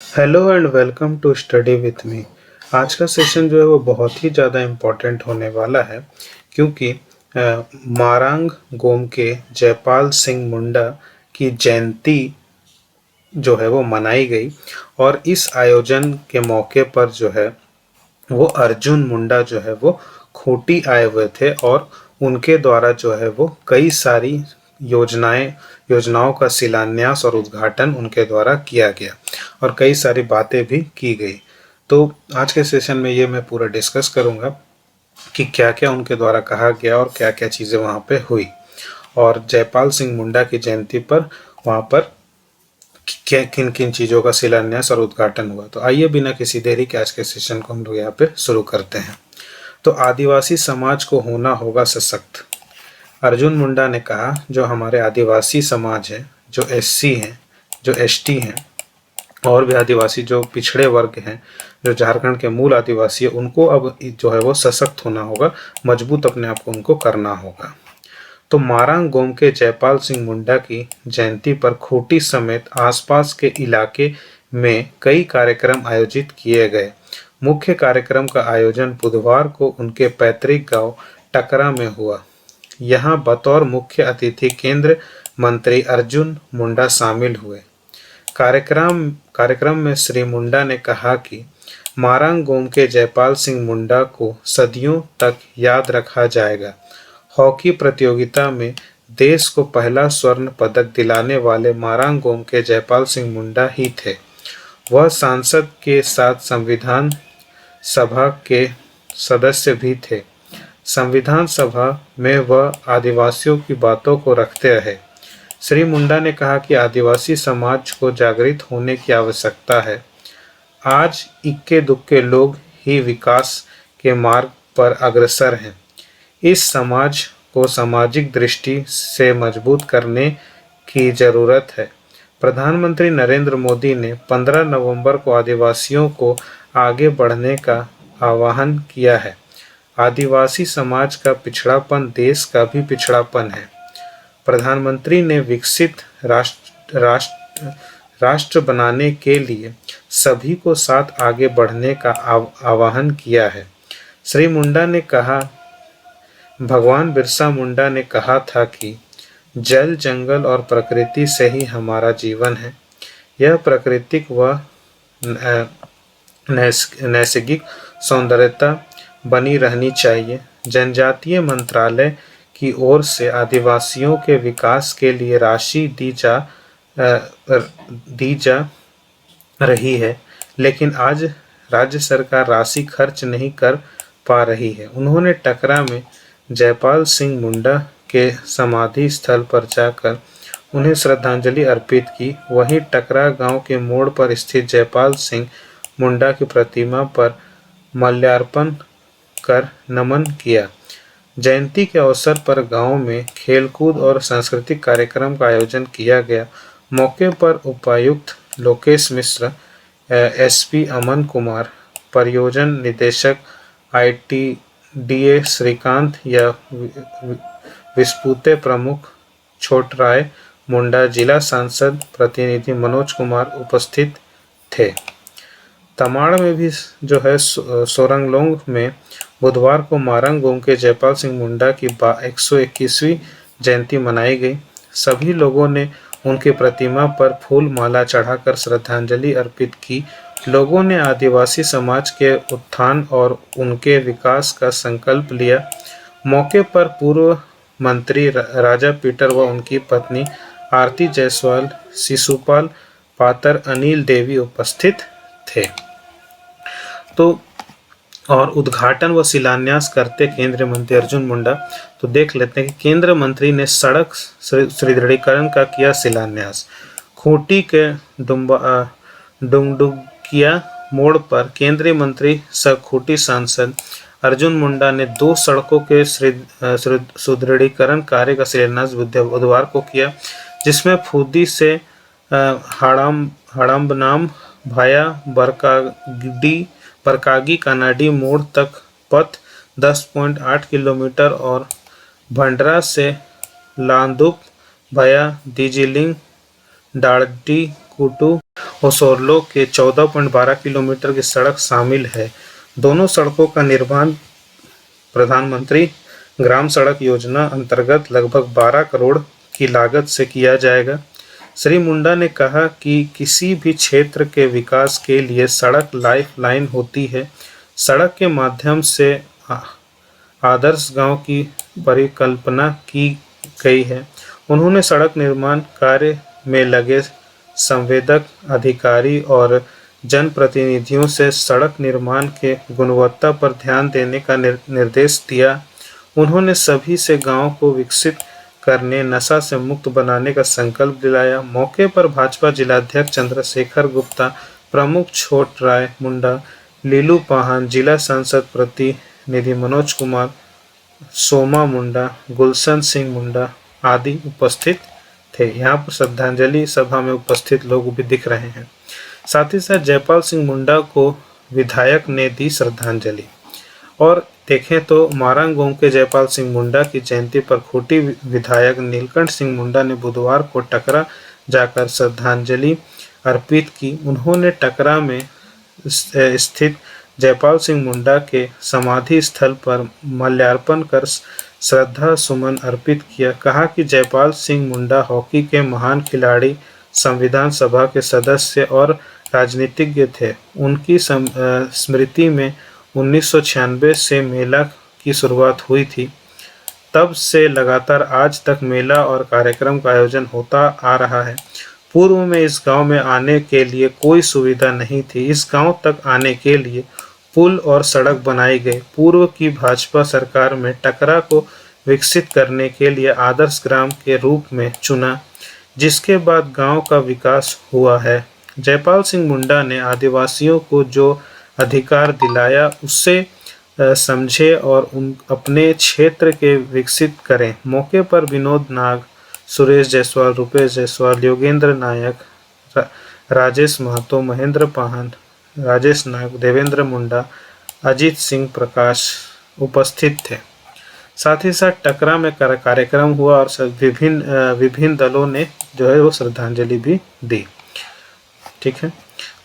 Hello and welcome to study with me. आज का session जो है वो बहुत ही ज़्यादा इम्पोर्टेंट होने वाला है क्योंकि मारांग गोम के जयपाल सिंह मुंडा की जयंती जो है वो मनाई गई और इस आयोजन के मौके पर जो है वो अर्जुन मुंडा जो है वो खूंटी आए हुए थे और उनके द्वारा जो है वो कई सारी योजनाओं का शिलान्यास और उद्घाटन उनके द्वारा किया गया और कई सारी बातें भी की गई। तो आज के सेशन में ये मैं पूरा डिस्कस करूँगा कि क्या क्या उनके द्वारा कहा गया और क्या क्या चीज़ें वहाँ पे हुई और जयपाल सिंह मुंडा की जयंती पर वहाँ पर क्या किन किन चीज़ों का शिलान्यास और उद्घाटन हुआ। तो आइए बिना किसी देरी के आज के सेशन को हम लोग यहाँ पे शुरू करते हैं। तो आदिवासी समाज को होना होगा सशक्त। अर्जुन मुंडा ने कहा जो हमारे आदिवासी समाज है, जो एससी हैं, जो एसटी हैं और भी आदिवासी जो पिछड़े वर्ग हैं, जो झारखंड के मूल आदिवासी है, उनको अब जो है वो सशक्त होना होगा, मजबूत अपने आप को उनको करना होगा। तो मारांग गोम के जयपाल सिंह मुंडा की जयंती पर खूंटी समेत आसपास के इलाके में कई कार्यक्रम आयोजित किए गए। मुख्य कार्यक्रम का आयोजन बुधवार को उनके पैतृक गांव टकरा में हुआ। यहां बतौर मुख्य अतिथि केंद्र मंत्री अर्जुन मुंडा शामिल हुए। कार्यक्रम में श्री मुंडा ने कहा कि मारांग गोम के जयपाल सिंह मुंडा को सदियों तक याद रखा जाएगा। हॉकी प्रतियोगिता में देश को पहला स्वर्ण पदक दिलाने वाले मारांग गोम के जयपाल सिंह मुंडा ही थे। वह सांसद के साथ संविधान सभा के सदस्य भी थे। संविधान सभा में वह आदिवासियों की बातों को रखते रहे। श्री मुंडा ने कहा कि आदिवासी समाज को जागृत होने की आवश्यकता है। आज इक्के दुक्के लोग ही विकास के मार्ग पर अग्रसर हैं। इस समाज को सामाजिक दृष्टि से मजबूत करने की जरूरत है। प्रधानमंत्री नरेंद्र मोदी ने 15 नवंबर को आदिवासियों को आगे बढ़ने का आह्वान किया है। आदिवासी समाज का पिछड़ापन देश का भी पिछड़ापन है। प्रधानमंत्री ने विकसित राष्ट्र बनाने के लिए सभी को साथ आगे बढ़ने का आह्वान किया है। श्री मुंडा ने कहा, भगवान बिरसा मुंडा ने कहा था कि जल, जंगल और प्रकृति से ही हमारा जीवन है। यह प्राकृतिक व नैसर्गिक सौंदर्यता बनी रहनी चाहिए। जनजातीय मंत्रालय की ओर से आदिवासियों के विकास के लिए राशि दी जा रही है, लेकिन आज राज्य सरकार राशि खर्च नहीं कर पा रही है। उन्होंने टकरा में जयपाल सिंह मुंडा के समाधि स्थल पर जाकर उन्हें श्रद्धांजलि अर्पित की। वहीं टकरा गांव के मोड़ पर स्थित जयपाल सिंह मुंडा की प्रतिमा पर माल्यार्पण कर नमन किया। जयंती के अवसर पर गांव में खेलकूद और सांस्कृतिक कार्यक्रम का आयोजन किया गया। मौके पर उपायुक्त लोकेश मिश्र, एसपी अमन कुमार, परियोजना निदेशक आईटीडीए श्रीकांत या विस्पुते प्रमुख छोटराय मुंडा, जिला सांसद प्रतिनिधि मनोज कुमार उपस्थित थे। तमाड़ में भी जो है सोरंगलोंग में बुधवार को मारांग गोम के जयपाल सिंह मुंडा की 121वीं जयंती मनाई गई। सभी लोगों ने उनकी प्रतिमा पर फूल माला चढ़ाकर श्रद्धांजलि अर्पित की। लोगों ने आदिवासी समाज के उत्थान और उनके विकास का संकल्प लिया। मौके पर पूर्व मंत्री राजा पीटर व उनकी पत्नी आरती जायसवाल, शिशुपाल पातर, अनिल देवी उपस्थित थे। तो और उद्घाटन व शिलान्यास करते केंद्रीय मंत्री अर्जुन मुंडा। तो देख लेते हैं कि केंद्रीय मंत्री ने सड़क सुदृढ़ीकरण का किया शिलान्यास। खूंटी के डुंगडुगिया मोड़ पर केंद्रीय मंत्री सह खूंटी सांसद अर्जुन मुंडा ने 2 सड़कों के सुदृढ़ीकरण कार्य का शिलान्यास बुधवार को किया, जिसमें फूदी से हड़म्बनाम भाया बरकागी कानाडी मोड़ तक पथ 10.8 किलोमीटर और भंडरा से लांदुप भाया दिजिलिंग डांडी कुटू ओसोरलो के 14.12 किलोमीटर की सड़क शामिल है। दोनों सड़कों का निर्माण प्रधानमंत्री ग्राम सड़क योजना अंतर्गत लगभग 12 करोड़ की लागत से किया जाएगा। श्री मुंडा ने कहा कि किसी भी क्षेत्र के विकास के लिए सड़क लाइफलाइन होती है। सड़क के माध्यम से आदर्श गांव की परिकल्पना की गई है। उन्होंने सड़क निर्माण कार्य में लगे संवेदक अधिकारी और जनप्रतिनिधियों से सड़क निर्माण के गुणवत्ता पर ध्यान देने का निर्देश दिया। उन्होंने सभी से गांव को विकसित करने, नशा से मुक्त बनाने का संकल्प दिलाया। मौके पर भाजपा जिलाध्यक्ष चंद्रशेखर गुप्ता, प्रमुख छोट राय मुंडा, लीलू पाहन, जिला संसद प्रतिनिधि मनोज कुमार, सोमा मुंडा, गुलशन सिंह मुंडा आदि उपस्थित थे। यहाँ पर श्रद्धांजलि सभा में उपस्थित लोग भी दिख रहे हैं। साथ ही साथ जयपाल सिंह मुंडा को विधायक ने दी श्रद्धांजलि। और देखें तो मारांग गांव के जयपाल सिंह मुंडा की जयंती पर खूंटी विधायक नीलकंठ सिंह मुंडा ने बुधवार को टकरा जाकर श्रद्धांजलि अर्पित की। उन्होंने टकरा में स्थित जयपाल सिंह मुंडा के समाधि स्थल पर माल्यार्पण कर श्रद्धा सुमन अर्पित किया। कहा कि जयपाल सिंह मुंडा हॉकी के महान खिलाड़ी, संविधान सभा के सदस्य और राजनीतिज्ञ थे। उनकी स्मृति में 1996 से मेला की शुरुआत हुई थी। तब से लगातार आज तक मेला और कार्यक्रम का आयोजन होता आ रहा है। पूर्व में इस गांव में आने के लिए कोई सुविधा नहीं थी। इस गांव तक आने के लिए पुल और सड़क बनाई गई। पूर्व की भाजपा सरकार में टकरा को विकसित करने के लिए आदर्श ग्राम के रूप में चुना, जिसके बाद गांव का विकास हुआ है। जयपाल सिंह मुंडा ने आदिवासियों को जो अधिकार दिलाया उससे समझे और अपने क्षेत्र के विकसित करें। मौके पर विनोद नाग, सुरेश जायसवाल, रुपेश जायसवाल, योगेंद्र नायक, राजेश महतो, महेंद्र पाहन, राजेश नाग, देवेंद्र मुंडा, अजीत सिंह प्रकाश उपस्थित थे। साथ ही साथ टकरा में कार्यक्रम हुआ और विभिन्न दलों ने जो है वो श्रद्धांजलि भी दी। ठीक है,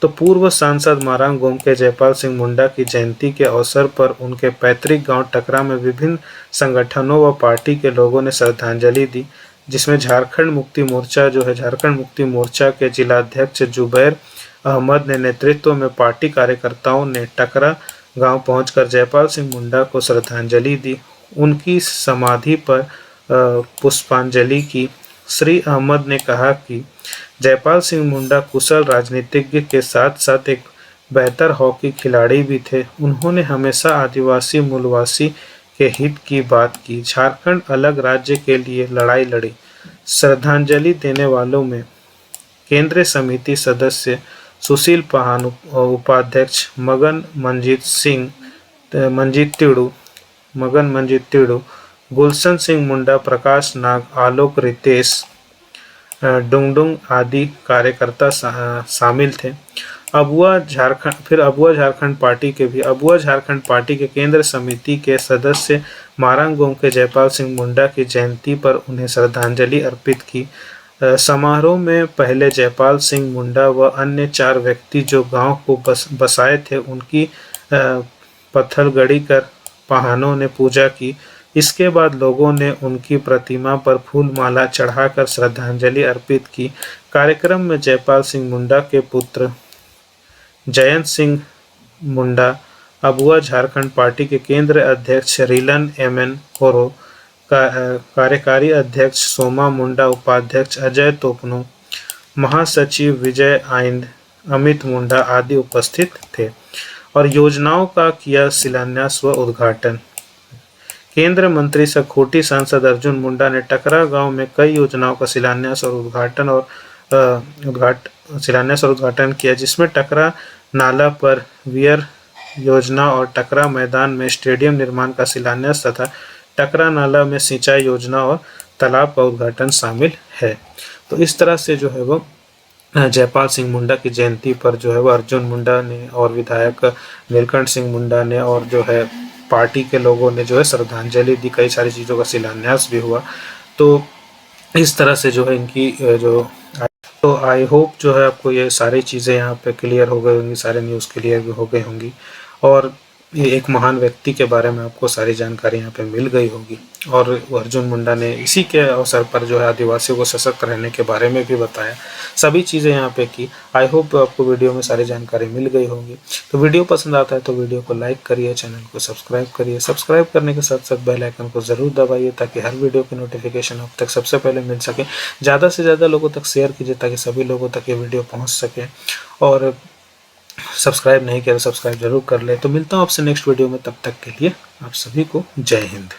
तो पूर्व सांसद मारांग गांव के जयपाल सिंह मुंडा की जयंती के अवसर पर उनके पैतृक गांव टकरा में विभिन्न संगठनों व पार्टी के लोगों ने श्रद्धांजलि दी, जिसमें झारखंड मुक्ति मोर्चा के जिलाध्यक्ष जुबैर अहमद ने नेतृत्व में पार्टी कार्यकर्ताओं ने टकरा गांव पहुंचकर जयपाल सिंह मुंडा को श्रद्धांजलि दी, उनकी समाधि पर पुष्पांजलि की। श्री अहमद ने कहा कि जयपाल सिंह मुंडा कुशल राजनीतिज्ञ के साथ साथ एक बेहतर हॉकी खिलाड़ी भी थे। उन्होंने हमेशा आदिवासी मूलवासी के हित की बात की, झारखंड अलग राज्य के लिए लड़ाई लड़ी। श्रद्धांजलि देने वालों में केंद्रीय समिति सदस्य सुशील पाहन, उपाध्यक्ष मगन मंजीत तिड़ू, गुलशन सिंह मुंडा, प्रकाश नाग, आलोक रितेश, डुंगडुंग आदि कार्यकर्ता शामिल थे। अबुआ झारखंड पार्टी के केंद्र समिति के सदस्य मारांग गांव के जयपाल सिंह मुंडा की जयंती पर उन्हें श्रद्धांजलि अर्पित की। समारोह में पहले जयपाल सिंह मुंडा व अन्य 4 व्यक्ति जो गांव को बसाए थे उनकी पत्थलगड़ी कर पाहनों ने पूजा की। इसके बाद लोगों ने उनकी प्रतिमा पर फूल माला चढ़ाकर श्रद्धांजलि अर्पित की। कार्यक्रम में जयपाल सिंह मुंडा के पुत्र जयंत सिंह मुंडा, अबुआ झारखंड पार्टी के केंद्रीय अध्यक्ष रीलन एमएन होरो, कार्यकारी अध्यक्ष सोमा मुंडा, उपाध्यक्ष अजय तोपनो, महासचिव विजय आइंद, अमित मुंडा आदि उपस्थित थे और योजनाओं का किया शिलान्यास व उद्घाटन। केंद्रीय मंत्री सह खूंटी सांसद अर्जुन मुंडा ने टकरा गांव में कई योजनाओं का शिलान्यास और उद्घाटन किया, जिसमें टकरा नाला पर वियर योजना और टकरा मैदान में स्टेडियम निर्माण का शिलान्यास तथा टकरा नाला में सिंचाई योजना और तालाब का उद्घाटन शामिल है। तो इस तरह से जो है वो जयपाल सिंह मुंडा की जयंती पर जो है वो अर्जुन मुंडा ने और विधायक नीलकंठ सिंह मुंडा ने और जो है पार्टी के लोगों ने जो है श्रद्धांजलि दी, कई सारी चीज़ों का शिलान्यास भी हुआ। तो इस तरह से जो है इनकी जो तो आई होप जो है आपको ये सारी चीज़ें यहाँ पे क्लियर हो गई होंगी, सारे न्यूज़ क्लियर भी हो गई होंगी और ये एक महान व्यक्ति के बारे में आपको सारी जानकारी यहाँ पे मिल गई होगी। और अर्जुन मुंडा ने इसी के अवसर पर जो है आदिवासियों को सशक्त रहने के बारे में भी बताया, सभी चीज़ें यहाँ पे की। आई होप आपको वीडियो में सारी जानकारी मिल गई होगी। तो वीडियो पसंद आता है तो वीडियो को लाइक करिए, चैनल को सब्सक्राइब करिए। सब्सक्राइब करने के साथ साथ बेल आइकन को ज़रूर दबाइए ताकि हर वीडियो की नोटिफिकेशन आप तक सबसे पहले मिल सके। ज़्यादा से ज़्यादा लोगों तक शेयर कीजिए ताकि सभी लोगों तक ये वीडियो पहुँच सके। और सब्सक्राइब नहीं किया तो सब्सक्राइब जरूर कर ले। तो मिलता हूँ आपसे नेक्स्ट वीडियो में, तब तक के लिए आप सभी को जय हिंद।